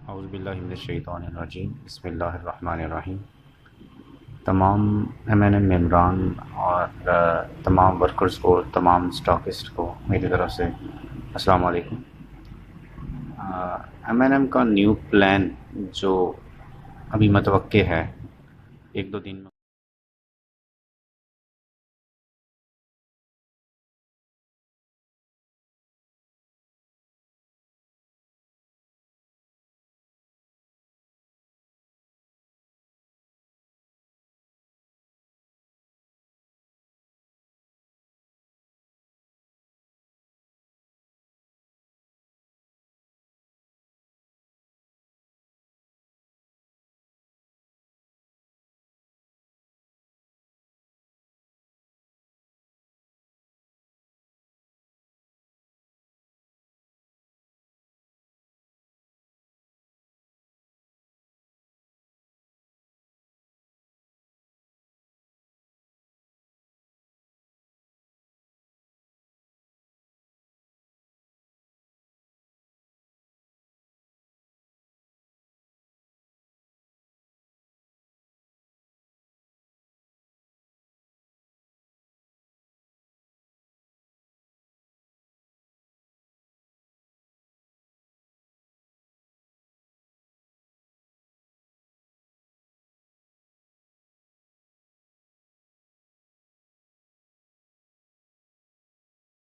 औज़ुबिल्लाहि मिनश्शैतानिर्रजीम बिस्मिल्लाहिर्रहमानिर्रहीम। तमाम MNM मेंबरान और तमाम वर्कर्स को, तमाम स्टॉकिस्ट को मेरी तरफ से अस्सलाम वालेकुम। MNM का न्यू प्लान जो अभी मतवक्के है 1-2 दिन में